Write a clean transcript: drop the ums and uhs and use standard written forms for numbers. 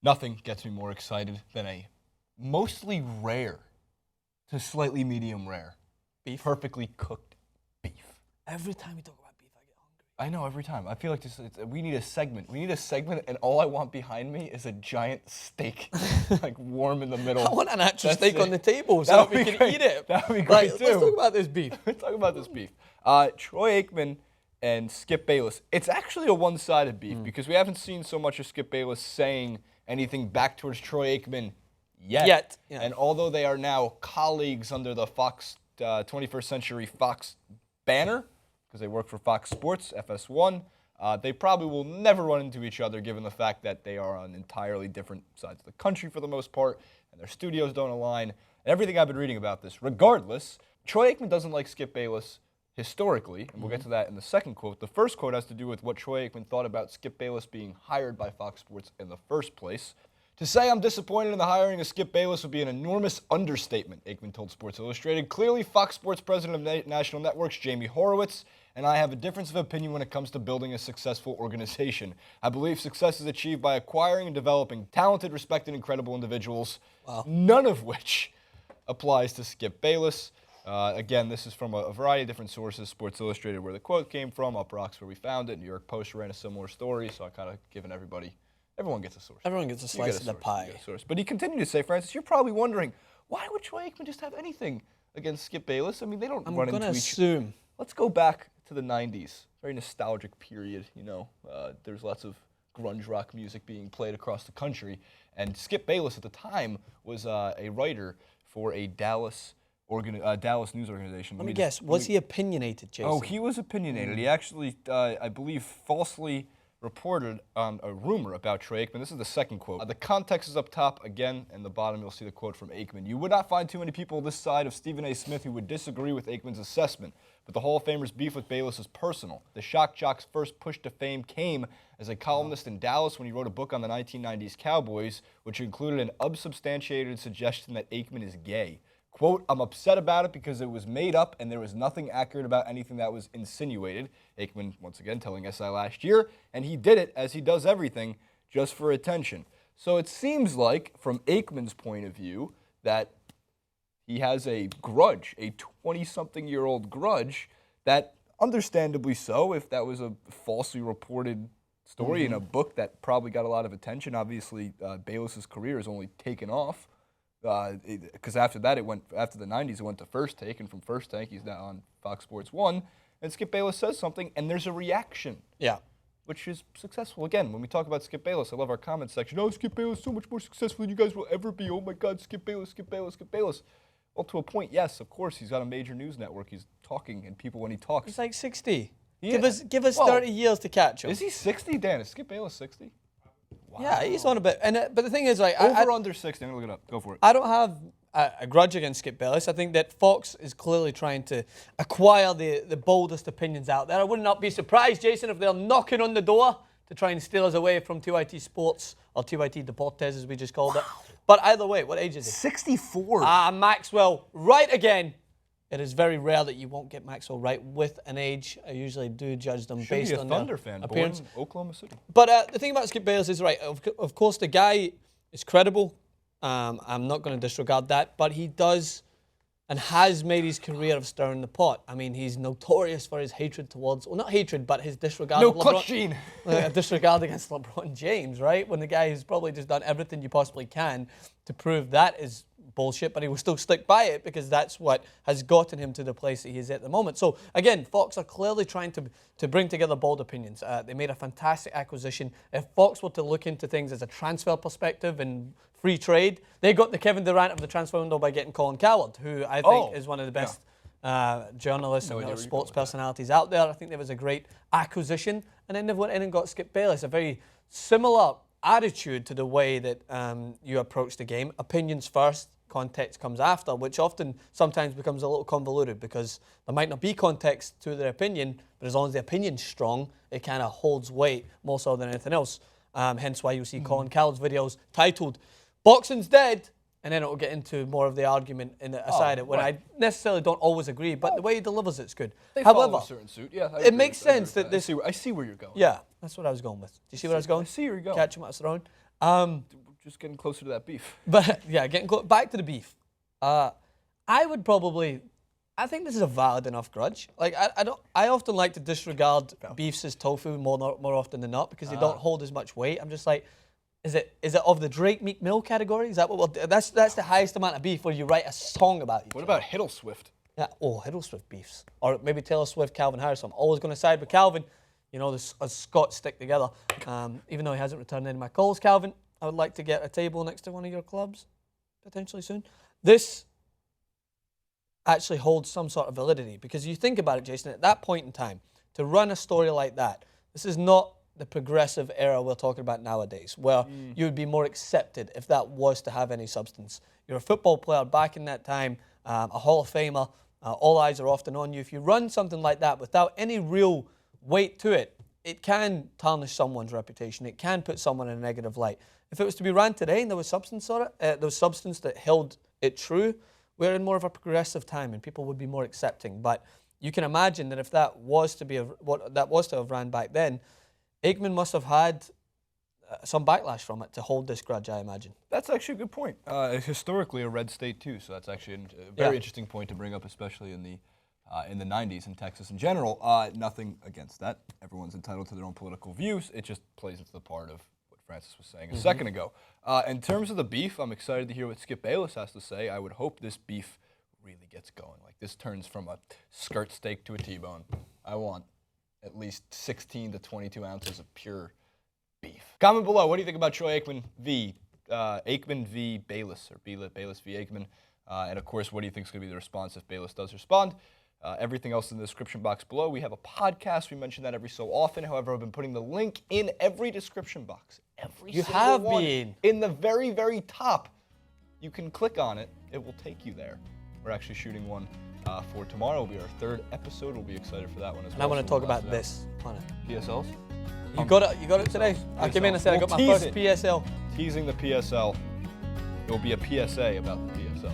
Nothing gets me more excited than a mostly rare to slightly medium rare, perfectly cooked beef. Every time we talk about beef, I get hungry. I know, every time. I feel like we need a segment. We need a segment, and all I want behind me is a giant steak, like warm in the middle. I want an actual That's steak it. on the table so that we can eat it. That would be great, too. Let's talk about this beef. Let's talk about this beef. Troy Aikman and Skip Bayless. It's actually a one-sided beef because we haven't seen so much of Skip Bayless saying anything back towards Troy Aikman yet. Yeah. And although they are now colleagues under the Fox 21st Century Fox banner, because they work for Fox Sports, FS1, they probably will never run into each other given the fact that they are on entirely different sides of the country for the most part, and their studios don't align, and everything I've been reading about this. Regardless, Troy Aikman doesn't like Skip Bayless historically, and we'll get to that in the second quote. The first quote has to do with what Troy Aikman thought about Skip Bayless being hired by Fox Sports in the first place. To say I'm disappointed in the hiring of Skip Bayless would be an enormous understatement, Aikman told Sports Illustrated. Clearly, Fox Sports president of National Networks, Jamie Horowitz, and I have a difference of opinion when it comes to building a successful organization. I believe success is achieved by acquiring and developing talented, respected, and credible individuals, none of which applies to Skip Bayless. Again, this is from a variety of different sources. Sports Illustrated, where the quote came from, Up Rocks, where we found it. New York Post ran a similar story, so I kind of given everyone gets a source. Everyone gets a slice of the pie. But he continued to say, Francis, you're probably wondering, why would Troy Aikman just have anything against Skip Bayless? I mean, they don't run into each other. Let's go back to the 90s, very nostalgic period, you know. There's lots of grunge rock music being played across the country, and Skip Bayless at the time was a writer for a Dallas news organization. Let me guess, was he opinionated, Jason? Oh, he was opinionated. He actually, I believe, falsely reported on a rumor about Troy Aikman. This is the second quote. The context is up top again, and the bottom you'll see the quote from Aikman. You would not find too many people this side of Stephen A. Smith who would disagree with Aikman's assessment, but the Hall of Famer's beef with Bayless is personal. The shock jock's first push to fame came as a columnist in Dallas when he wrote a book on the 1990s Cowboys, which included an unsubstantiated suggestion that Aikman is gay. Quote, I'm upset about it because it was made up and there was nothing accurate about anything that was insinuated. Aikman, once again, telling SI last year, and he did it, as he does everything, just for attention. So it seems like, from Aikman's point of view, that he has a grudge, a 20-something-year-old grudge, that, understandably so, if that was a falsely reported story in a book that probably got a lot of attention. Obviously, Bayless's career has only taken off. Because after that, after the 90s, it went to First Take, and from First Take, he's now on Fox Sports 1, and Skip Bayless says something, and there's a reaction. Yeah. Which is successful. Again, when we talk about Skip Bayless, I love our comment section. Oh, Skip Bayless is so much more successful than you guys will ever be. Oh, my God, Skip Bayless, Skip Bayless, Skip Bayless. Well, to a point, yes, of course, he's got a major news network. He's talking, and people, when he talks. He's like 60. Yeah. Give us 30 years to catch him. Is he 60, Dan? Is Skip Bayless 60? Wow. Yeah, he's on a bit. But the thing is, like, under 60. I'm going to look it up. Go for it. I don't have a grudge against Skip Bayless. I think that Fox is clearly trying to acquire the boldest opinions out there. I would not be surprised, Jason, if they're knocking on the door to try and steal us away from TYT Sports, or TYT Deportes, as we just called it. But either way, what age is he? 64. Maxwell, right again. It is very rare that you won't get Maxwell right with an age. I usually do judge them based on Thunder their fan, appearance. Born in Oklahoma City. But the thing about Skip Bayless is, right, of course, the guy is credible. I'm not going to disregard that. But he does and has made his career of stirring the pot. I mean, he's notorious for his hatred towards, well, not hatred, but his disregard of LeBron. Disregard against LeBron James, right? When the guy has probably just done everything you possibly can to prove that is bullshit, but he will still stick by it because that's what has gotten him to the place that he is at the moment. So, again, Fox are clearly trying to bring together bold opinions. They made a fantastic acquisition. If Fox were to look into things as a transfer perspective and free trade, they got the Kevin Durant of the transfer window by getting Colin Coward, who I think is one of the best journalists and sports personalities out there. I think there was a great acquisition. And then they went in and got Skip Bayless, a very similar attitude to the way that you approach the game. Opinions first, context comes after, which often sometimes becomes a little convoluted because there might not be context to their opinion, but as long as the opinion's strong, it kind of holds weight more so than anything else. Hence why you see Colin Coward's videos titled "Boxing's Dead," and then it will get into more of the argument aside it when I necessarily don't always agree, but the way he delivers it's good. However, a certain suit. Yeah, it makes sense that I see where you're going. Yeah, that's what I was going with. Do you see where I was going? I see where you're going. Catch him at his throne. just getting closer to that beef. But yeah, back to the beef. I would probably. I think this is a valid enough grudge. Like I often like to disregard beefs as tofu more often than not because they don't hold as much weight. I'm just like, is it of the Drake Meek Mill category? Is that what we'll do? That's the highest amount of beef where you write a song about it. What about Hiddle Swift? Yeah, Hiddle Swift beefs, or maybe Taylor Swift, Calvin Harris. I'm always going to side with Calvin. You know, us Scots stick together. Even though he hasn't returned any of my calls, Calvin, I would like to get a table next to one of your clubs potentially soon. This actually holds some sort of validity because you think about it, Jason, at that point in time, to run a story like that, this is not the progressive era we're talking about nowadays, where you would be more accepted if that was to have any substance. You're a football player back in that time, a Hall of Famer, all eyes are often on you. If you run something like that without any real weight to it, it can tarnish someone's reputation. It can put someone in a negative light. If it was to be ran today and there was substance that held it true, we're in more of a progressive time and people would be more accepting. But you can imagine that if that was to have ran back then, Aikman must have had some backlash from it to hold this grudge, I imagine. That's actually a good point. Historically, a red state too, so that's actually a very interesting point to bring up, especially in the 90s in Texas in general. Nothing against that. Everyone's entitled to their own political views. It just plays into the part of what Francis was saying a second ago. In terms of the beef, I'm excited to hear what Skip Bayless has to say. I would hope this beef really gets going. Like this turns from a skirt steak to a T-bone. I want at least 16 to 22 ounces of pure beef. Comment below. What do you think about Troy Aikman v. Bayless, or Bayless v. Aikman? And of course, what do you think is going to be the response if Bayless does respond? Everything else in the description box below. We have a podcast. We mention that every so often. However, I've been putting the link in every description box. You have been. In the very, very top. You can click on it. It will take you there. We're actually shooting one for tomorrow. It'll be our third episode. We'll be excited for that one as well. And I want to talk about this on it. PSLs? You got it today. I came in and said I got my first PSL. Teasing the PSL. It will be a PSA about the PSL.